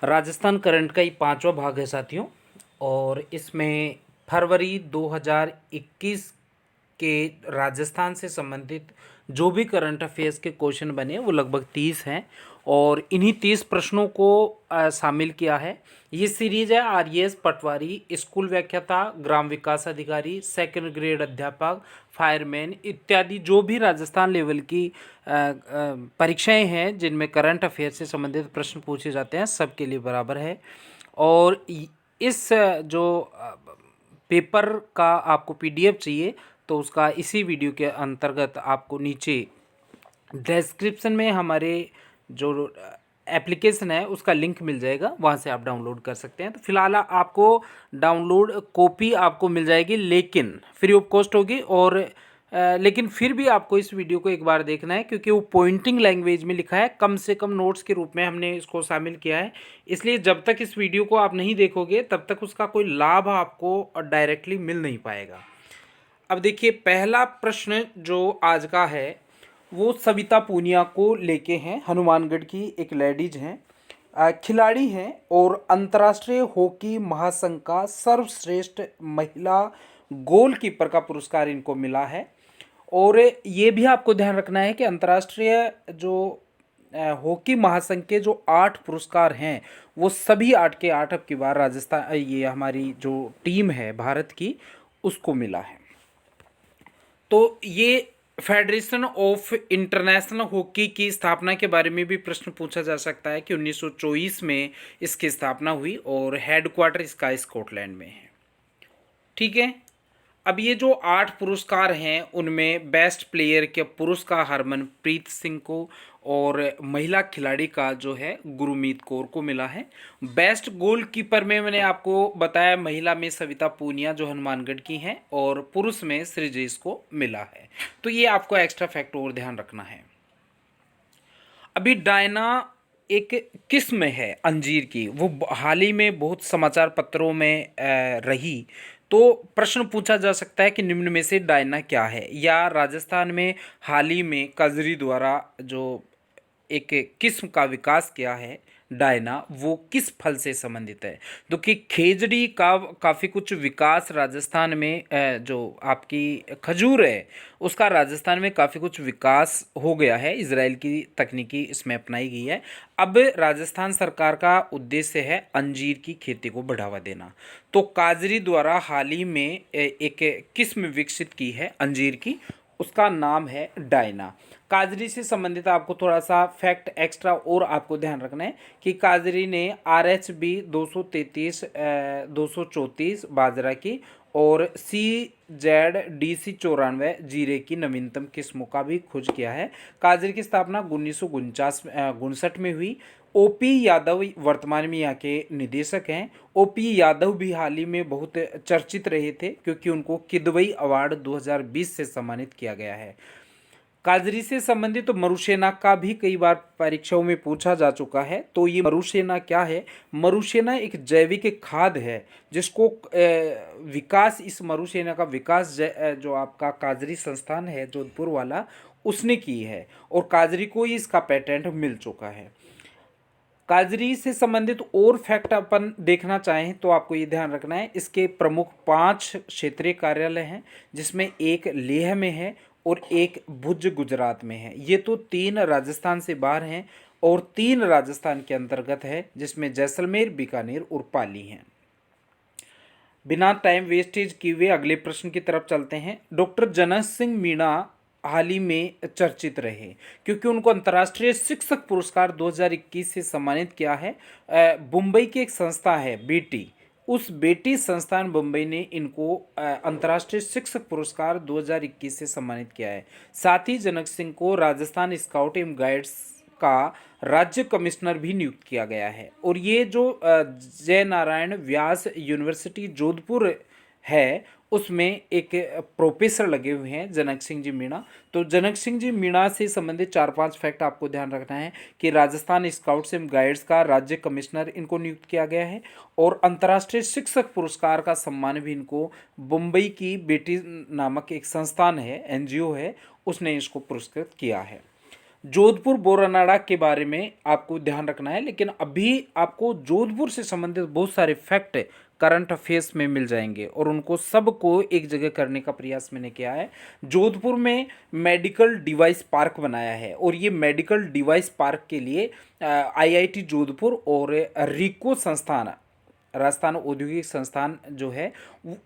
Rajasthan current का ये पांचवा भाग है साथियों। और इसमें फरवरी 2021 के राजस्थान से संबंधित जो भी करंट अफेयर्स के क्वेश्चन बने वो लगभग 30 हैं और इन्हीं 30 प्रश्नों को शामिल किया है। ये सीरीज है आरएएस पटवारी, स्कूल व्याख्याता, ग्राम विकास अधिकारी, सेकंड ग्रेड अध्यापक, फायरमैन इत्यादि जो भी राजस्थान लेवल की परीक्षाएं हैं जिनमें करंट अफेयर से संबंधित प्रश्न पूछे जाते हैं, सबके लिए बराबर है। और इस जो पेपर का आपको पीडीएफ चाहिए तो उसका इसी वीडियो के अंतर्गत आपको नीचे डिस्क्रिप्शन में हमारे जो एप्लीकेशन है उसका लिंक मिल जाएगा, वहाँ से आप डाउनलोड कर सकते हैं। तो फिलहाल आपको डाउनलोड कॉपी आपको मिल जाएगी लेकिन फ्री ऑफ कॉस्ट होगी। और लेकिन फिर भी आपको इस वीडियो को एक बार देखना है क्योंकि वो पॉइंटिंग लैंग्वेज में लिखा है, कम से कम नोट्स के रूप में हमने इसको शामिल किया है। इसलिए जब तक इस वीडियो को आप नहीं देखोगे तब तक उसका कोई लाभ आपको डायरेक्टली मिल नहीं पाएगा। अब देखिए, पहला प्रश्न जो आज का है वो सविता पूनिया को लेके हैं। हनुमानगढ़ की एक लेडीज हैं, खिलाड़ी हैं और अंतर्राष्ट्रीय हॉकी महासंघ का सर्वश्रेष्ठ महिला गोलकीपर का पुरस्कार इनको मिला है। और ये भी आपको ध्यान रखना है कि अंतर्राष्ट्रीय जो हॉकी महासंघ के जो 8 पुरस्कार हैं वो सभी 8 के 8 अब की बार राजस्थान, ये हमारी जो टीम है भारत की, उसको मिला है। तो ये फेडरेशन ऑफ इंटरनेशनल हॉकी की स्थापना के बारे में भी प्रश्न पूछा जा सकता है कि 1924 में इसकी स्थापना हुई और हेडक्वार्टर इसका स्कॉटलैंड में है। ठीक है। अब ये जो 8 पुरस्कार हैं उनमें बेस्ट प्लेयर के पुरस्कार हरमनप्रीत सिंह को और महिला खिलाड़ी का जो है गुरमीत कौर को मिला है। बेस्ट गोलकीपर में मैंने आपको बताया महिला में सविता पूनिया जो हनुमानगढ़ की हैं और पुरुष में सृजेश को मिला है। तो ये आपको एक्स्ट्रा फैक्ट और ध्यान रखना है। अभी डायना एक किस्म है अंजीर की, वो हाल ही में बहुत समाचार पत्रों में रही। तो प्रश्न पूछा जा सकता है कि निम्न में से डायना क्या है, या राजस्थान में हाल ही में कजरी द्वारा जो एक किस्म का विकास किया है डायना, वो किस फल से संबंधित है। तो कि खेजड़ी का काफ़ी कुछ विकास राजस्थान में, जो आपकी खजूर है उसका राजस्थान में काफ़ी कुछ विकास हो गया है। इजराइल की तकनीकी इसमें अपनाई गई है। अब राजस्थान सरकार का उद्देश्य है अंजीर की खेती को बढ़ावा देना। तो काजरी द्वारा हाल ही में एक किस्म विकसित की है अंजीर की, उसका नाम है डायना। काजरी से संबंधित आपको थोड़ा सा फैक्ट एक्स्ट्रा और आपको ध्यान रखना है कि काजरी ने RHB 233 234 बाजरा की और CZDC 94 जीरे की नवीनतम किस्मों का भी खोज किया है। काजरी की स्थापना 1959 में हुई। OP यादव वर्तमान में यहाँ के निदेशक हैं। OP यादव भी हाल ही में बहुत चर्चित रहे थे क्योंकि उनको किदवई अवार्ड 2020 से सम्मानित किया गया है। काजरी से संबंधित तो मरुसेना का भी कई बार परीक्षाओं में पूछा जा चुका है। तो ये मरुसेना क्या है? मरुसेना एक जैविक खाद है जिसको विकास, इस मरुसेना का विकास जो आपका काजरी संस्थान है जोधपुर वाला, उसने की है और काजरी को ही इसका पेटेंट मिल चुका है। काजरी से संबंधित और फैक्ट अपन देखना चाहें तो आपको ये ध्यान रखना है, इसके प्रमुख 5 क्षेत्रीय कार्यालय हैं जिसमें एक लेह में है और एक भुज गुजरात में है। ये तो 3 राजस्थान से बाहर हैं और 3 राजस्थान के अंतर्गत है जिसमें जैसलमेर, बीकानेर और पाली हैं। बिना टाइम वेस्टेज किए हुए अगले प्रश्न की तरफ चलते हैं। डॉक्टर जनक सिंह मीणा हाल ही में चर्चित रहे क्योंकि उनको अंतर्राष्ट्रीय शिक्षक पुरस्कार 2021 से सम्मानित किया है। मुंबई की एक संस्था है बेटी, उस बेटी संस्थान मुंबई ने इनको अंतर्राष्ट्रीय शिक्षक पुरस्कार 2021 से सम्मानित किया है। साथ ही जनक सिंह को राजस्थान स्काउट एवं गाइड्स का राज्य कमिश्नर भी नियुक्त किया गया है। और ये जो जय नारायण व्यास यूनिवर्सिटी जोधपुर है उसमें एक प्रोफेसर लगे हुए हैं जनक सिंह जी मीणा। तो जनक सिंह जी मीणा से संबंधित 4-5 फैक्ट आपको ध्यान रखना है कि राजस्थान स्काउट्स एवं गाइड्स का राज्य कमिश्नर इनको नियुक्त किया गया है और अंतर्राष्ट्रीय शिक्षक पुरस्कार का सम्मान भी इनको मुंबई की बेटी नामक एक संस्थान है, NGO है, उसने इसको पुरस्कृत किया है। जोधपुर बोरानाड़ा के बारे में आपको ध्यान रखना है, लेकिन अभी आपको जोधपुर से संबंधित बहुत सारे फैक्ट करंट अफेयर्स में मिल जाएंगे और उनको सबको एक जगह करने का प्रयास मैंने किया है। जोधपुर में मेडिकल डिवाइस पार्क बनाया है और ये मेडिकल डिवाइस पार्क के लिए आईआईटी जोधपुर और रिको संस्थान, राजस्थान औद्योगिक संस्थान जो है,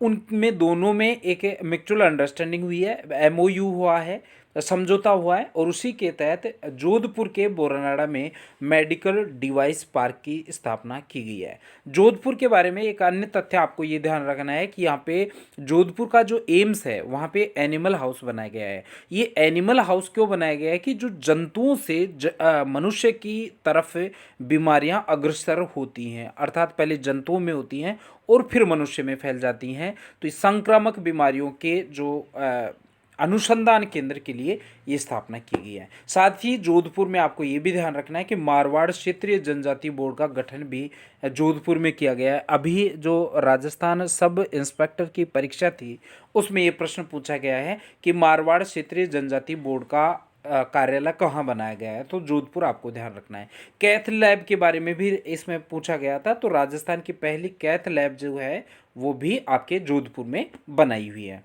उनमें दोनों में एक म्यूचुअल अंडरस्टैंडिंग हुई है, एमओयू हुआ है, समझौता हुआ है और उसी के तहत जोधपुर के बोरानाड़ा में मेडिकल डिवाइस पार्क की स्थापना की गई है। जोधपुर के बारे में एक अन्य तथ्य आपको ये ध्यान रखना है कि यहाँ पे जोधपुर का जो एम्स है वहाँ पे एनिमल हाउस बनाया गया है। ये एनिमल हाउस क्यों बनाया गया है कि जो जंतुओं से मनुष्य की तरफ बीमारियाँ अग्रसर होती हैं, अर्थात पहले जंतुओं में होती हैं और फिर मनुष्य में फैल जाती हैं, तो इस संक्रामक बीमारियों के जो अनुसंधान केंद्र के लिए ये स्थापना की गई है। साथ ही जोधपुर में आपको ये भी ध्यान रखना है कि मारवाड़ क्षेत्रीय जनजाति बोर्ड का गठन भी जोधपुर में किया गया है। अभी जो राजस्थान सब इंस्पेक्टर की परीक्षा थी उसमें ये प्रश्न पूछा गया है कि मारवाड़ क्षेत्रीय जनजाति बोर्ड का कार्यालय कहाँ बनाया गया है, तो जोधपुर आपको ध्यान रखना है। कैथ लैब के बारे में भी इसमें पूछा गया था, तो राजस्थान की पहली कैथ लैब जो है वो भी आपके जोधपुर में बनाई हुई है।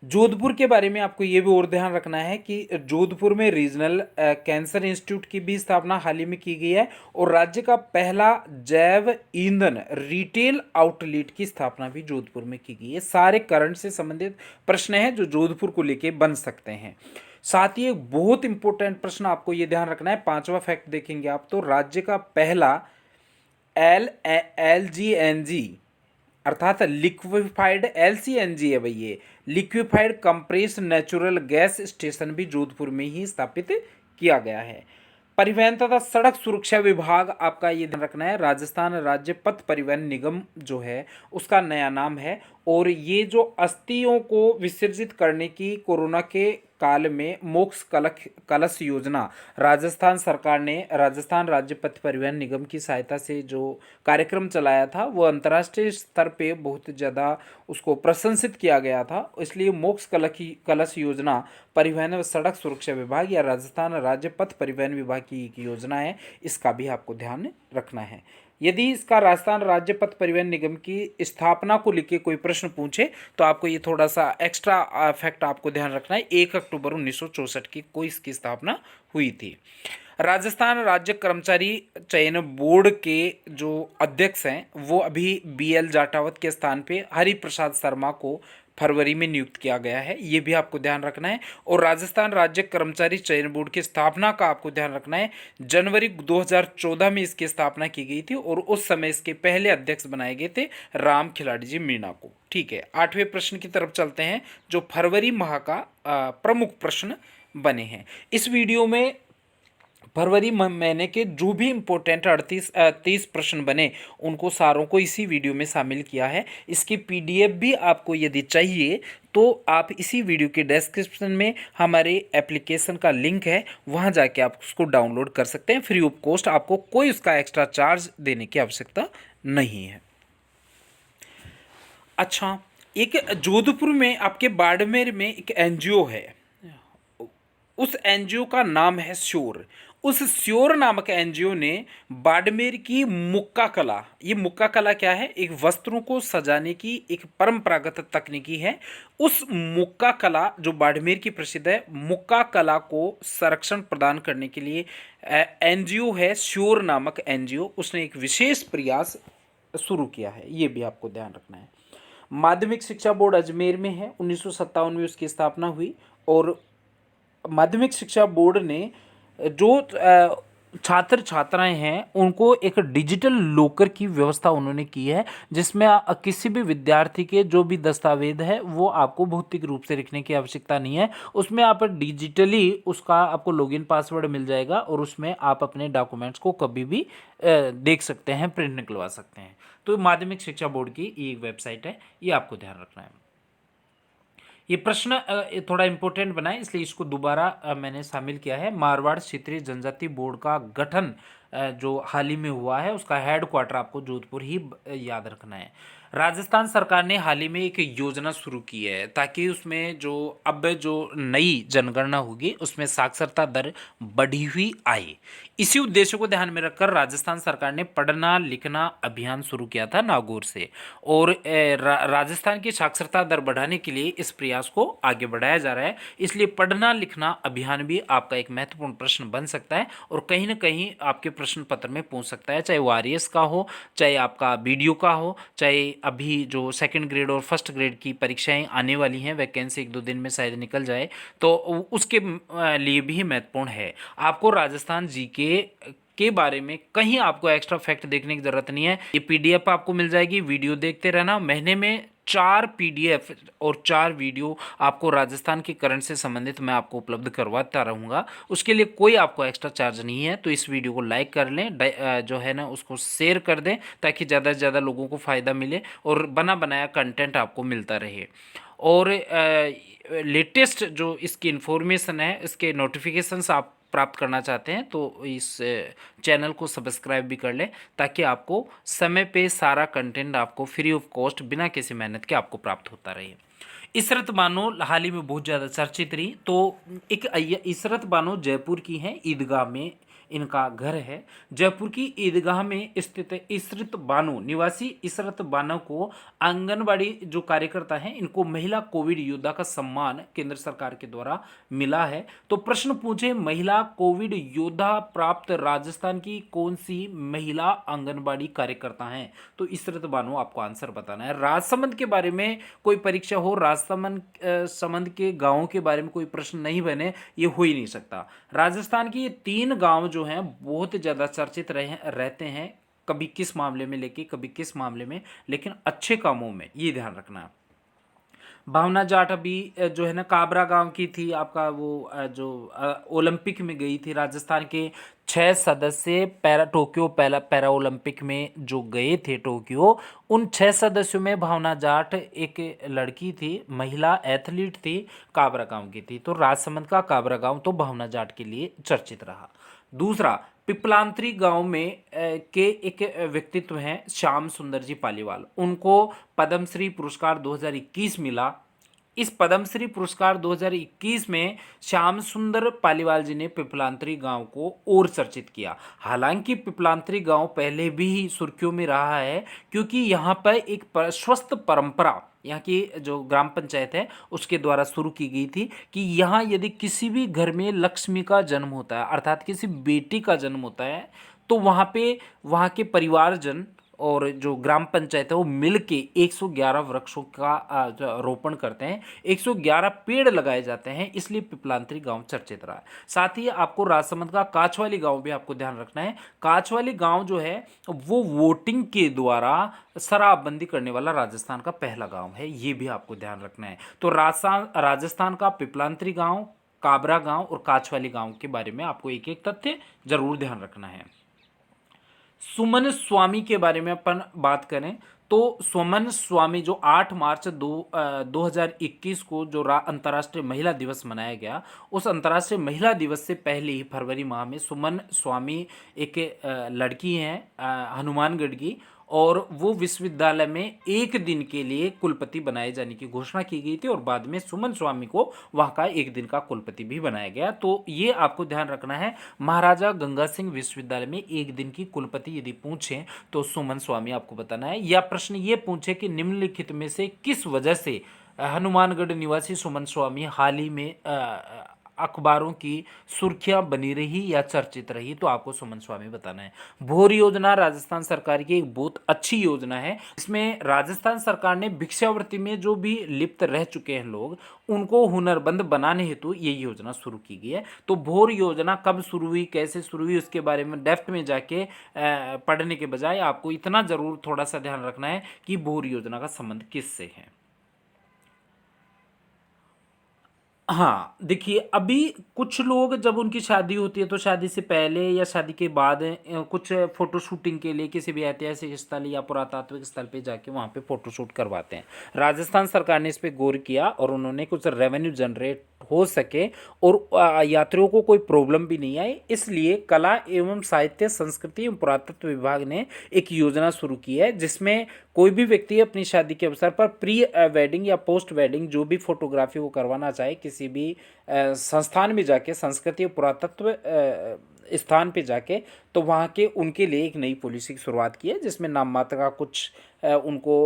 जोधपुर के बारे में आपको ये भी और ध्यान रखना है कि जोधपुर में रीजनल कैंसर इंस्टीट्यूट की भी स्थापना हाल ही में की गई है और राज्य का पहला जैव ईंधन रिटेल आउटलेट की स्थापना भी जोधपुर में की गई है। सारे करंट से संबंधित प्रश्न हैं जो जोधपुर को लेके बन सकते हैं। साथ ही एक बहुत इंपॉर्टेंट प्रश्न आपको ये ध्यान रखना है, पांचवा फैक्ट देखेंगे आप तो राज्य का पहला LNG अर्थात लिक्विफाइड LCNG है भाई, ये liquefied compressed natural gas station भी जोधपुर में ही स्थापित किया गया है। परिवहन तथा सड़क सुरक्षा विभाग आपका ये ध्यान रखना है, राजस्थान राज्य पथ परिवहन निगम जो है उसका नया नाम है और ये जो अस्थियों को विसर्जित करने की कोरोना के काल में मोक्ष कलश योजना राजस्थान सरकार ने राजस्थान राज्य पथ परिवहन निगम की सहायता से जो कार्यक्रम चलाया था वो अंतर्राष्ट्रीय स्तर पे बहुत ज़्यादा उसको प्रशंसित किया गया था। इसलिए मोक्ष कलश योजना परिवहन व सड़क सुरक्षा विभाग या राजस्थान राज्य पथ परिवहन विभाग की एक योजना है, इसका भी आपको ध्यान रखना है। यदि इसका राजस्थान राज्य पथ परिवहन निगम की स्थापना को लेकर कोई प्रश्न पूछे तो आपको ये थोड़ा सा एक्स्ट्रा फैक्ट आपको ध्यान रखना है, 1 अक्टूबर 1964 को इसकी स्थापना हुई थी। राजस्थान राज्य कर्मचारी चयन बोर्ड के जो अध्यक्ष हैं वो अभी BL जाटावत के स्थान पे हरि प्रसाद शर्मा को फरवरी में नियुक्त किया गया है, ये भी आपको ध्यान रखना है। और राजस्थान राज्य कर्मचारी चयन बोर्ड की स्थापना का आपको ध्यान रखना है, जनवरी 2014 में इसकी स्थापना की गई थी और उस समय इसके पहले अध्यक्ष बनाए गए थे राम खिलाड़ी जी मीणा को। ठीक है, 8वें प्रश्न की तरफ चलते हैं जो फरवरी माह का प्रमुख प्रश्न बने हैं। इस वीडियो में फरवरी महीने के जो भी इम्पोर्टेंट 30 प्रश्न बने उनको सारों को इसी वीडियो में शामिल किया है। इसकी PDF भी आपको यदि चाहिए तो आप इसी वीडियो के डिस्क्रिप्शन में हमारे एप्लीकेशन का लिंक है, वहाँ जाके आप उसको डाउनलोड कर सकते हैं फ्री ऑफ कॉस्ट, आपको कोई उसका एक्स्ट्रा चार्ज देने की आवश्यकता नहीं है। अच्छा, एक जोधपुर में आपके बाड़मेर में एक NGO है, उस NGO का नाम है श्योर। उस श्योर नामक NGO ने बाड़मेर की मुक्का कला, ये मुक्का कला क्या है, एक वस्त्रों को सजाने की एक परंपरागत तकनीकी है। उस मुक्का कला जो बाड़मेर की प्रसिद्ध है, मुक्का कला को संरक्षण प्रदान करने के लिए NGO है श्योर नामक NGO, उसने एक विशेष प्रयास शुरू किया है, ये भी आपको ध्यान रखना है। माध्यमिक शिक्षा बोर्ड अजमेर में है, 1957 में उसकी स्थापना हुई और माध्यमिक शिक्षा बोर्ड ने जो छात्र छात्राएं हैं उनको एक डिजिटल लॉकर की व्यवस्था उन्होंने की है, जिसमें किसी भी विद्यार्थी के जो भी दस्तावेज है वो आपको भौतिक रूप से रखने की आवश्यकता नहीं है, उसमें आप डिजिटली उसका आपको लॉगिन पासवर्ड मिल जाएगा और उसमें आप अपने डॉक्यूमेंट्स को कभी भी देख सकते हैं, प्रिंट निकलवा सकते हैं। तो माध्यमिक शिक्षा बोर्ड की ये एक वेबसाइट है, ये आपको ध्यान रखना है। ये प्रश्न थोड़ा इंपॉर्टेंट बना है इसलिए इसको दोबारा मैंने शामिल किया है। मारवाड़ क्षेत्रीय जनजाति बोर्ड का गठन जो हाल ही में हुआ है उसका हेड क्वार्टर आपको जोधपुर ही याद रखना है। राजस्थान सरकार ने हाल ही में एक योजना शुरू की है ताकि उसमें जो अब जो नई जनगणना होगी उसमें साक्षरता दर बढ़ी हुई आए। इसी उद्देश्य को ध्यान में रखकर राजस्थान सरकार ने पढ़ना लिखना अभियान शुरू किया था नागौर से, और राजस्थान की साक्षरता दर बढ़ाने के लिए इस प्रयास को आगे बढ़ाया जा रहा है। इसलिए पढ़ना लिखना अभियान भी आपका एक महत्वपूर्ण प्रश्न बन सकता है और कहीं ना कहीं आपके प्रश्न पत्र में पूछ सकता है, चाहे वो आरएएस का हो, चाहे आपका बीडीओ का हो, चाहे अभी जो सेकंड ग्रेड और फर्स्ट ग्रेड की परीक्षाएं आने वाली हैं, वैकेंसी 1-2 दिन में शायद निकल जाए, तो उसके लिए भी महत्वपूर्ण है। आपको राजस्थान जीके के बारे में कहीं आपको एक्स्ट्रा फैक्ट देखने की जरूरत नहीं है। ये पीडीएफ आपको मिल जाएगी, वीडियो देखते रहना। महीने में 4 पीडीएफ और 4 वीडियो आपको राजस्थान के करंट से संबंधित मैं आपको उपलब्ध करवाता रहूँगा। उसके लिए कोई आपको एक्स्ट्रा चार्ज नहीं है। तो इस वीडियो को लाइक कर लें, जो है ना उसको शेयर कर दें ताकि ज़्यादा से ज़्यादा लोगों को फ़ायदा मिले और बना बनाया कंटेंट आपको मिलता रहे। और लेटेस्ट जो इसकी इन्फॉर्मेशन है, इसके नोटिफिकेशंस आप प्राप्त करना चाहते हैं तो इस चैनल को सब्सक्राइब भी कर लें ताकि आपको समय पे सारा कंटेंट आपको फ्री ऑफ कॉस्ट बिना किसी मेहनत के आपको प्राप्त होता रहे। इशरत बानो हाल ही में बहुत ज़्यादा चर्चित रही। तो एक इशरत बानो जयपुर की हैं, ईदगाह में इनका घर है। जयपुर की ईदगाह में स्थित इशरत बानो निवासी इशरत बानो को आंगनबाड़ी जो कार्यकर्ता हैं इनको महिला कोविड योद्धा का सम्मान केंद्र सरकार के द्वारा मिला है। तो प्रश्न पूछे, महिला कोविड योद्धा प्राप्त राजस्थान की कौन सी महिला आंगनबाड़ी कार्यकर्ता हैं? तो इशरत बानो आपको आंसर बताना है। राजसमंद के बारे में कोई परीक्षा हो, राजसमंद संबंध के गांवों के बारे में कोई प्रश्न नहीं बने, ये हो ही नहीं सकता। राजस्थान की ये 3 गांव जो हैं बहुत ज़्यादा चर्चित रहते हैं, कभी किस मामले में लेके कभी किस मामले में, लेकिन अच्छे कामों में, ये ध्यान रखना है। भावना जाट अभी जो है ना काबरा गांव की थी, आपका वो जो ओलंपिक में गई थी। राजस्थान के 6 सदस्य टोक्यो पैरा ओलंपिक में जो गए थे टोक्यो, उन 6 सदस्यों में भावना जाट एक लड़की थी, महिला एथलीट थी, काबरा गांव की थी। तो राजसमंद का काबरा गांव तो भावना जाट के लिए चर्चित रहा। दूसरा, पिपलांतरी गांव में के एक व्यक्तित्व हैं श्याम सुंदर जी पालीवाल, उनको पद्मश्री पुरस्कार 2021 मिला। इस पद्मश्री पुरस्कार 2021 में श्याम सुंदर पालीवाल जी ने पिपलांतरी गांव को और चर्चित किया। हालांकि पिपलांतरी गांव पहले भी ही सुर्खियों में रहा है क्योंकि यहाँ पर एक स्वस्थ परंपरा यहाँ की जो ग्राम पंचायत है उसके द्वारा शुरू की गई थी कि यहाँ यदि किसी भी घर में लक्ष्मी का जन्म होता है, अर्थात किसी बेटी का जन्म होता है, तो वहाँ पे वहाँ के परिवारजन और जो ग्राम पंचायत है वो मिल के 111 वृक्षों का रोपण करते हैं, 111 पेड़ लगाए जाते हैं, इसलिए पिपलांतरी गांव चर्चित रहा है। साथ ही आपको राजसमंद का काछवाली गांव भी आपको ध्यान रखना है। काछवाली गांव जो है वो वोटिंग के द्वारा शराबबंदी करने वाला राजस्थान का पहला गांव है, ये भी आपको ध्यान रखना है। तो राजस्थान का पिपलांतरी गांव, काबरा गांव और काछवाली गांव के बारे में आपको एक एक तथ्य जरूर ध्यान रखना है। सुमन स्वामी के बारे में अपन बात करें तो सुमन स्वामी जो 8 मार्च 2021 को जो अंतर्राष्ट्रीय महिला दिवस मनाया गया, उस अंतर्राष्ट्रीय महिला दिवस से पहले ही फरवरी माह में सुमन स्वामी एक लड़की हैं हनुमानगढ़ की, और वो विश्वविद्यालय में 1 दिन के लिए कुलपति बनाए जाने की घोषणा की गई थी और बाद में सुमन स्वामी को वहाँ का 1 दिन का कुलपति भी बनाया गया। तो ये आपको ध्यान रखना है। महाराजा गंगा सिंह विश्वविद्यालय में 1 दिन की कुलपति यदि पूछें तो सुमन स्वामी आपको बताना है। या प्रश्न ये पूछे कि निम्नलिखित में से किस वजह से हनुमानगढ़ निवासी सुमन स्वामी हाल ही में अखबारों की सुर्खियां बनी रही या चर्चित रही, तो आपको सुमन स्वामी बताना है। भोर योजना राजस्थान सरकार की एक बहुत अच्छी योजना है। इसमें राजस्थान सरकार ने भिक्षावृत्ति में जो भी लिप्त रह चुके हैं लोग, उनको हुनरबंद बनाने हेतु ये योजना शुरू की गई है। तो भोर योजना कब शुरू हुई, कैसे शुरू हुई, उसके बारे में डेप्थ में जाके पढ़ने के बजाय आपको इतना जरूर थोड़ा सा ध्यान रखना है कि भोर योजना का संबंध किससे है। हाँ, देखिए अभी कुछ लोग जब उनकी शादी होती है तो शादी से पहले या शादी के बाद कुछ फोटो शूटिंग के लिए किसी भी ऐतिहासिक स्थल या पुरातात्विक स्थल पे जाके वहाँ पे फोटो शूट करवाते हैं। राजस्थान सरकार ने इस पे गौर किया और उन्होंने कुछ रेवेन्यू जनरेट हो सके और यात्रियों को कोई प्रॉब्लम भी नहीं आए, इसलिए कला एवं साहित्य संस्कृति एवं पुरातत्व विभाग ने एक योजना शुरू की है जिसमें कोई भी व्यक्ति अपनी शादी के अवसर पर प्री वेडिंग या पोस्ट वेडिंग जो भी फोटोग्राफी वो करवाना चाहे किसी भी संस्थान में जाके, संस्कृति और पुरातत्व स्थान पे जाके, तो वहाँ के उनके लिए एक नई पॉलिसी की शुरुआत की है जिसमें नाम मात्र का कुछ उनको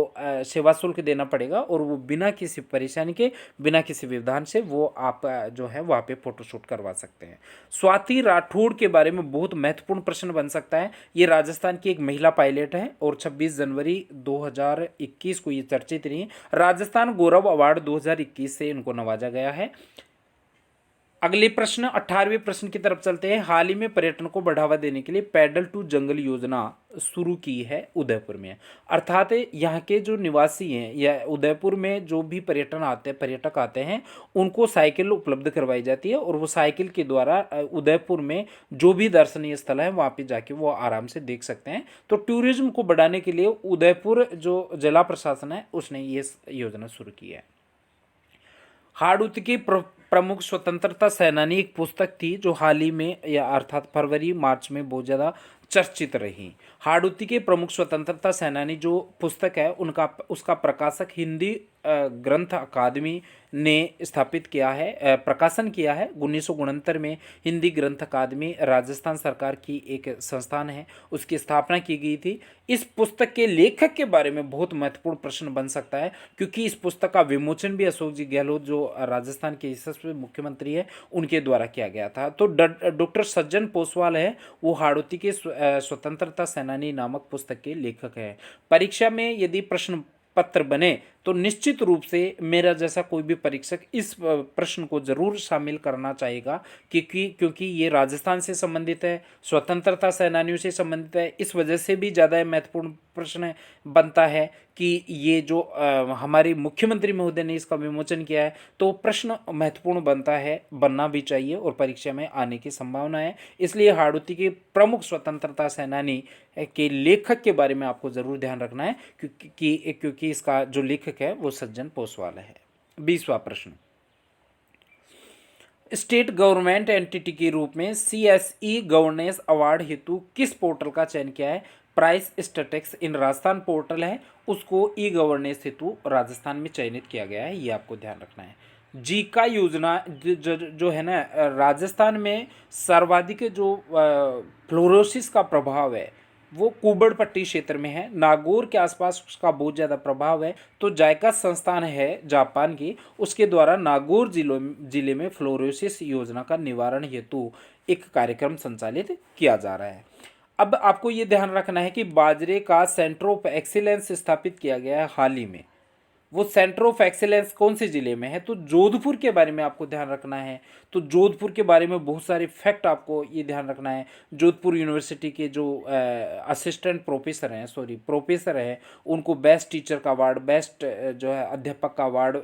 सेवा शुल्क देना पड़ेगा और वो बिना किसी परेशानी के, बिना किसी व्यवधान से वो आप जो है वहाँ पे फोटोशूट करवा सकते हैं। स्वाति राठौड़ के बारे में बहुत महत्वपूर्ण प्रश्न बन सकता है। ये राजस्थान की एक महिला पायलट है और 26 जनवरी 2021 को ये चर्चित रही। राजस्थान गौरव अवार्ड 2021 से इनको नवाजा गया है। अगले प्रश्न 18वें प्रश्न की तरफ चलते हैं। हाल ही में पर्यटन को बढ़ावा देने के लिए पैडल टू जंगल योजना शुरू की है उदयपुर में। अर्थात यहाँ के जो निवासी हैं या उदयपुर में जो भी पर्यटक आते हैं उनको साइकिल उपलब्ध करवाई जाती है और वो साइकिल के द्वारा उदयपुर में जो भी दर्शनीय स्थल है वहाँ पे जाके वो आराम से देख सकते हैं। तो टूरिज्म को बढ़ाने के लिए उदयपुर जो जिला प्रशासन है उसने ये योजना शुरू की है। हाड़ौती की प्रमुख स्वतंत्रता सेनानी एक पुस्तक थी जो हाल ही में या अर्थात फरवरी मार्च में बहुत ज़्यादा चर्चित रही। हाड़ौती के प्रमुख स्वतंत्रता सेनानी जो पुस्तक है उसका प्रकाशक हिंदी ग्रंथ अकादमी ने स्थापित किया है, प्रकाशन किया है। 1969 में हिंदी ग्रंथ अकादमी राजस्थान सरकार की एक संस्थान है, उसकी स्थापना की गई थी। इस पुस्तक के लेखक के बारे में बहुत महत्वपूर्ण प्रश्न बन सकता है क्योंकि इस पुस्तक का विमोचन भी अशोक जी गहलोत जो राजस्थान के यशस्वी मुख्यमंत्री है उनके द्वारा किया गया था। तो डॉक्टर सज्जन पोसवाल है वो हाड़ौती के स्वतंत्रता सेनानी नामक पुस्तक के लेखक हैं। परीक्षा में यदि प्रश्न पत्र बने तो निश्चित रूप से मेरा जैसा कोई भी परीक्षक इस प्रश्न को जरूर शामिल करना चाहेगा क्योंकि ये राजस्थान से संबंधित है, स्वतंत्रता सेनानियों से संबंधित है। इस वजह से भी ज़्यादा महत्वपूर्ण प्रश्न बनता है कि ये जो हमारे मुख्यमंत्री महोदय ने इसका विमोचन किया है तो प्रश्न महत्वपूर्ण बनना भी चाहिए और परीक्षा में आने की संभावना है। इसलिए हाड़ौती के प्रमुख स्वतंत्रता सेनानी के लेखक के बारे में आपको ज़रूर ध्यान रखना है क्योंकि इसका जो लेखक है वो सज्जन पोसवाल है। 20वां प्रश्न, स्टेट गवर्नमेंट एंटिटी के रूप में CSE गवर्नेंस अवार्ड हेतु किस पोर्टल का चयन किया है? प्राइस स्टेटिक्स इन राजस्थान पोर्टल है, उसको ई गवर्नेंस हेतु राजस्थान में चयनित किया गया है, ये आपको ध्यान रखना है। जीका योजना जो है ना, राजस्थान में सर्वाधिक जो फ्लोरोसिस का प्रभाव है वो कुबड़ पट्टी क्षेत्र में है। नागौर के आसपास उसका बहुत ज़्यादा प्रभाव है। तो जायका संस्थान है जापान की, उसके द्वारा नागौर जिले में फ्लोरोसिस योजना का निवारण हेतु एक कार्यक्रम संचालित किया जा रहा है। अब आपको ये ध्यान रखना है कि बाजरे का सेंटर ऑफ एक्सीलेंस स्थापित किया गया है हाल ही में। वो सेंटर ऑफ एक्सीलेंस कौन से ज़िले में है? तो जोधपुर के बारे में आपको ध्यान रखना है। तो जोधपुर के बारे में बहुत सारे फैक्ट आपको ये ध्यान रखना है। जोधपुर यूनिवर्सिटी के जो असिस्टेंट प्रोफेसर हैं उनको बेस्ट टीचर का अवार्ड, बेस्ट जो है अध्यापक का अवार्ड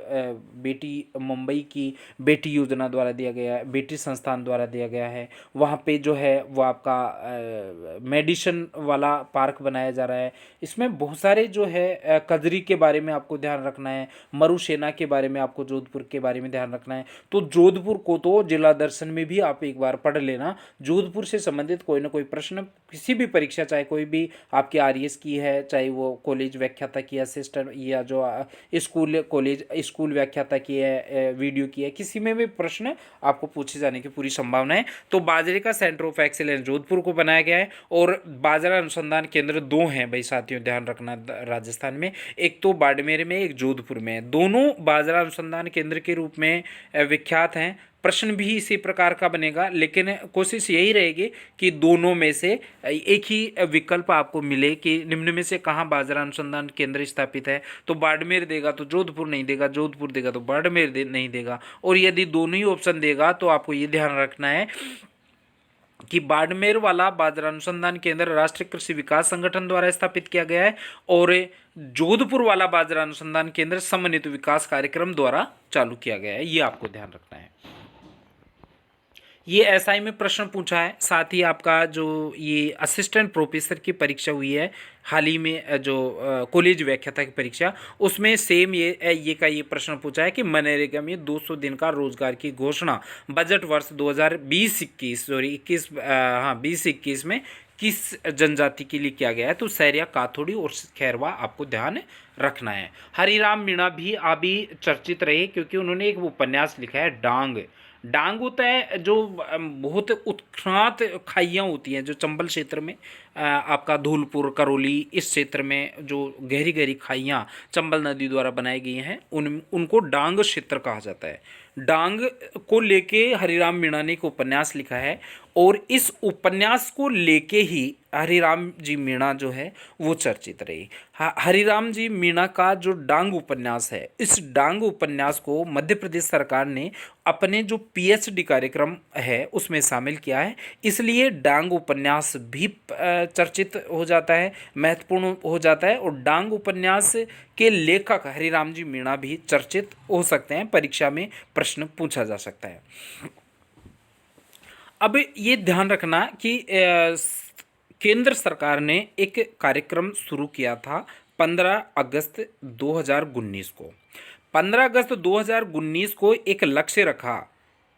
बेटी मुंबई की बेटी योजना द्वारा दिया गया है, बेटी संस्थान द्वारा दिया गया है। वहाँ पे जो है वो आपका मेडिसिन वाला पार्क बनाया जा रहा है। इसमें बहुत सारे जो है कजरी के बारे में आपको ध्यान रखना है, मरुसेना के बारे में आपको जोधपुर के बारे में ध्यान रखना है। तो जोधपुर को तो जिला दर्शन में भी आप एक बार पढ़ लेना। जोधपुर से संबंधित कोई ना कोई प्रश्न किसी भी परीक्षा, चाहे कोई भी आपकी RS की है, चाहे वो कॉलेज व्याख्याता की असिस्टेंट या जो स्कूल व्याख्याता की है, वीडियो की है, किसी में भी प्रश्न आपको पूछे जाने की पूरी संभावना है। तो बाजरे का सेंटर ऑफ एक्सीलेंस जोधपुर को बनाया गया है और बाजरा अनुसंधान केंद्र 2 हैं भाई साथियों, ध्यान रखना राजस्थान में, एक तो बाड़मेर में, एक जोधपुर में। दोनों बाजरा अनुसंधान केंद्र के रूप में विख्यात हैं। प्रश्न भी इसी प्रकार का बनेगा, लेकिन कोशिश यही रहेगी कि दोनों में से एक ही विकल्प आपको मिले कि निम्न में से कहाँ बाजरा अनुसंधान केंद्र स्थापित है। तो बाड़मेर देगा तो जोधपुर नहीं देगा, जोधपुर देगा तो बाड़मेर नहीं देगा। और यदि दोनों ही ऑप्शन देगा तो आपको ये ध्यान रखना है कि बाड़मेर वाला बाजरा अनुसंधान केंद्र राष्ट्रीय कृषि विकास संगठन द्वारा स्थापित किया गया है और जोधपुर वाला बाजरा अनुसंधान केंद्र समन्वित विकास कार्यक्रम द्वारा चालू किया गया है। ये आपको ध्यान रखना है। ये एसआई में प्रश्न पूछा है। साथ ही आपका जो ये असिस्टेंट प्रोफेसर की परीक्षा हुई है हाल ही में, जो कॉलेज व्याख्याता की परीक्षा, उसमें सेम ये प्रश्न पूछा है कि मनरेगा में 200 दिन का रोजगार की घोषणा बजट वर्ष 2020-21 सॉरी 20-21 में किस जनजाति के लिए किया गया है। तो सैरिया, काथोड़ी और खैरवा आपको ध्यान रखना है। हरिराम मीणा भी अभी चर्चित रहे क्योंकि उन्होंने एक उपन्यास लिखा है डांग। डांग होता है जो बहुत उत्खनात खाइयाँ होती हैं जो चंबल क्षेत्र में, आपका धौलपुर, करौली इस क्षेत्र में जो गहरी गहरी खाइयाँ चंबल नदी द्वारा बनाई गई हैं उनको डांग क्षेत्र कहा जाता है। डांग को लेके हरिराम मीणा ने एक उपन्यास लिखा है और इस उपन्यास को लेके ही हरिराम जी मीणा जो है वो चर्चित रही। हरिराम जी मीणा का जो डांग उपन्यास है, इस डांग उपन्यास को मध्य प्रदेश सरकार ने अपने जो पीएचडी कार्यक्रम है उसमें शामिल किया है, इसलिए डांग उपन्यास भी चर्चित हो जाता है, महत्वपूर्ण हो जाता है। और डांग उपन्यास के लेखक हरिराम जी मीणा भी चर्चित हो सकते हैं, परीक्षा में प्रश्न पूछा जा सकता है। अब ये ध्यान रखना कि केंद्र सरकार ने एक कार्यक्रम शुरू किया था 15 अगस्त 2019 को। 15 अगस्त 2019 को एक लक्ष्य रखा,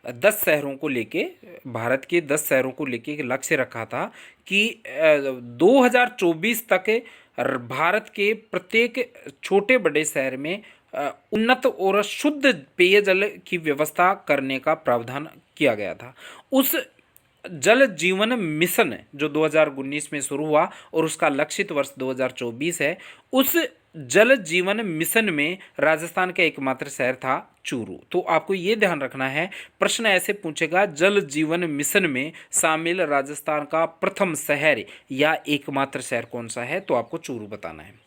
10 शहरों को लेके, भारत के 10 शहरों को लेके एक लक्ष्य रखा था कि 2024 तक भारत के प्रत्येक छोटे बड़े शहर में उन्नत और शुद्ध पेयजल की व्यवस्था करने का प्रावधान किया गया था। उस जल जीवन मिशन जो 2019 में शुरू हुआ और उसका लक्षित वर्ष 2024 है, उस जल जीवन मिशन में राजस्थान का एकमात्र शहर था चूरू। तो आपको ये ध्यान रखना है, प्रश्न ऐसे पूछेगा, जल जीवन मिशन में शामिल राजस्थान का प्रथम शहर या एकमात्र शहर कौन सा है, तो आपको चूरू बताना है।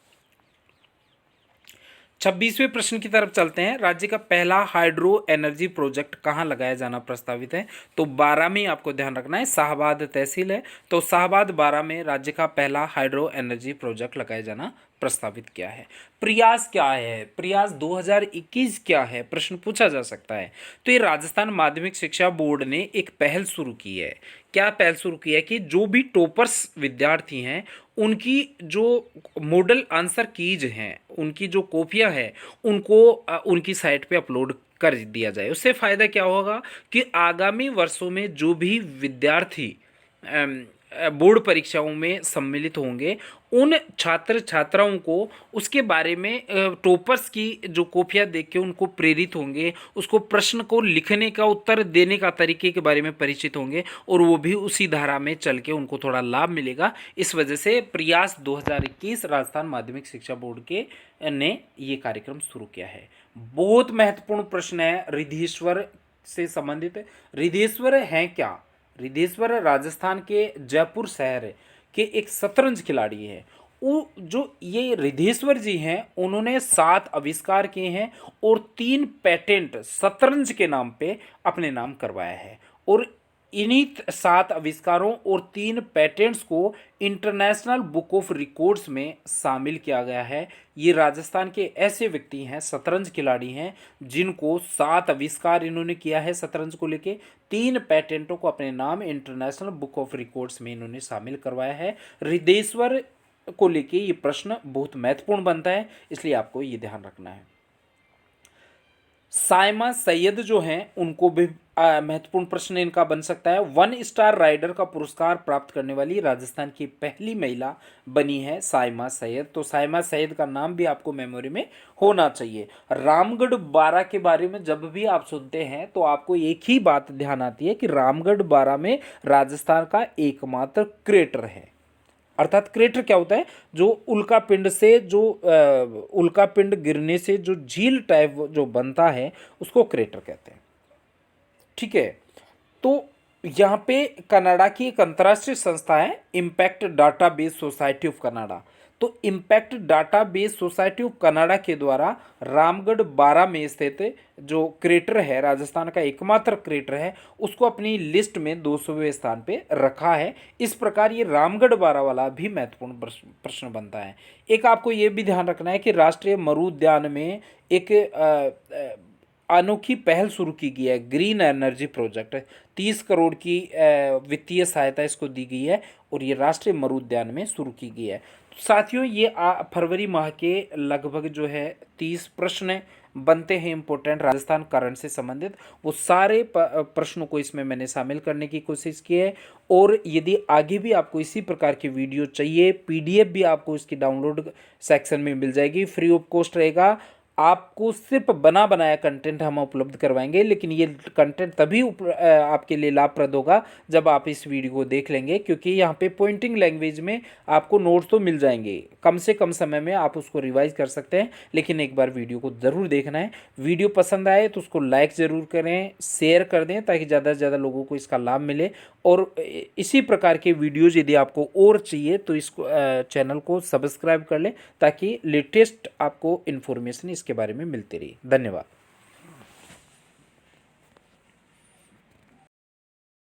26वें प्रश्न की तरफ चलते हैं। राज्य का पहला हाइड्रो एनर्जी प्रोजेक्ट कहाँ लगाया जाना प्रस्तावित है, तो बारां में आपको ध्यान रखना है, शाहबाद तहसील है, तो शाहबाद बारां में राज्य का पहला हाइड्रो एनर्जी प्रोजेक्ट लगाया जाना प्रस्तावित किया है। प्रयास क्या है, प्रयास 2021 क्या है, प्रश्न पूछा जा सकता है। तो ये राजस्थान माध्यमिक शिक्षा बोर्ड ने एक पहल शुरू की है। क्या पहल शुरू की है कि जो भी टॉपर्स विद्यार्थी हैं उनकी जो मॉडल आंसर कीज हैं, उनकी जो कॉपियां हैं, उनको उनकी साइट पे अपलोड कर दिया जाए। उससे फ़ायदा क्या होगा कि आगामी वर्षों में जो भी विद्यार्थी बोर्ड परीक्षाओं में सम्मिलित होंगे, उन छात्र छात्राओं को उसके बारे में टॉपर्स की जो कॉपियाँ देख के उनको प्रेरित होंगे, उसको प्रश्न को लिखने का, उत्तर देने का तरीके के बारे में परिचित होंगे और वो भी उसी धारा में चल के उनको थोड़ा लाभ मिलेगा। इस वजह से प्रयास 2021 राजस्थान माध्यमिक शिक्षा बोर्ड के ने ये कार्यक्रम शुरू किया है। बहुत महत्वपूर्ण प्रश्न है रिद्धेश्वर से संबंधित। रिद्धेश्वर है क्या? रिद्धेश्वर राजस्थान के जयपुर शहर के एक शतरंज खिलाड़ी हैं। वो जो ये रिद्धेश्वर जी हैं, उन्होंने 7 आविष्कार किए हैं और 3 पेटेंट शतरंज के नाम पे अपने नाम करवाया है। और इन्हीं 7 आविष्कारों और 3 पेटेंट्स को इंटरनेशनल बुक ऑफ रिकॉर्ड्स में शामिल किया गया है। ये राजस्थान के ऐसे व्यक्ति हैं, शतरंज खिलाड़ी हैं, जिनको 7 आविष्कार इन्होंने किया है शतरंज को लेके, 3 पेटेंटों को अपने नाम इंटरनेशनल बुक ऑफ रिकॉर्ड्स में इन्होंने शामिल करवाया है। रिद्धेश्वर को लेके ये प्रश्न बहुत महत्वपूर्ण बनता है, इसलिए आपको ये ध्यान रखना है। साइमा सैयद जो हैं उनको भी महत्वपूर्ण प्रश्न इनका बन सकता है। 1 स्टार राइडर का पुरस्कार प्राप्त करने वाली राजस्थान की पहली महिला बनी है साइमा सैयद। तो साइमा सैयद का नाम भी आपको मेमोरी में होना चाहिए। रामगढ़ बारा के बारे में जब भी आप सुनते हैं तो आपको एक ही बात ध्यान आती है कि रामगढ़ बारा में राजस्थान का एकमात्र क्रेटर है। अर्थात क्रेटर क्या होता है, जो उल्का पिंड से जो उल्का पिंड गिरने से जो झील टाइप जो बनता है उसको क्रेटर कहते हैं। ठीक है, तो यहाँ पे कनाडा की एक अंतर्राष्ट्रीय संस्था है impact database society of Canada. तो impact database society of Canada के द्वारा रामगढ़ बारा में स्थित जो क्रेटर है, राजस्थान का एकमात्र क्रेटर है, उसको अपनी लिस्ट में 200वें स्थान पे रखा है। इस प्रकार ये रामगढ़ बारा वाला भी महत्वपूर्ण प्रश्न बनता है। एक आपको ये भी ध्यान रखना है कि राष्ट्रीय मरु उद्यान में एक अनोखी पहल शुरू की गई है, ग्रीन एनर्जी प्रोजेक्ट। 30 करोड़ की वित्तीय सहायता इसको दी गई है और ये राष्ट्रीय मरुद्यान में शुरू की गई है। तो साथियों, ये फरवरी माह के लगभग जो है 30 प्रश्न बनते हैं इम्पोर्टेंट राजस्थान करंट से संबंधित, वो सारे प्रश्नों को इसमें मैंने शामिल करने की कोशिश की है। और यदि आगे भी आपको इसी प्रकार की वीडियो चाहिए, पीडीएफ भी आपको इसकी डाउनलोड सेक्शन में मिल जाएगी, फ्री ऑफ कॉस्ट रहेगा। आपको सिर्फ बना बनाया कंटेंट हम उपलब्ध करवाएंगे, लेकिन ये कंटेंट तभी आपके लिए लाभप्रद होगा जब आप इस वीडियो को देख लेंगे, क्योंकि यहाँ पे पॉइंटिंग लैंग्वेज में आपको नोट्स तो मिल जाएंगे, कम से कम समय में आप उसको रिवाइज कर सकते हैं। लेकिन एक बार वीडियो को ज़रूर देखना है। वीडियो पसंद आए तो उसको लाइक ज़रूर करें, शेयर कर दें, ताकि ज़्यादा से ज़्यादा लोगों को इसका लाभ मिले। और इसी प्रकार के वीडियोज़ यदि आपको और चाहिए तो इसको चैनल को सब्सक्राइब कर लें, ताकि लेटेस्ट आपको इन्फॉर्मेशन इसके बारे में मिलती रही। धन्यवाद।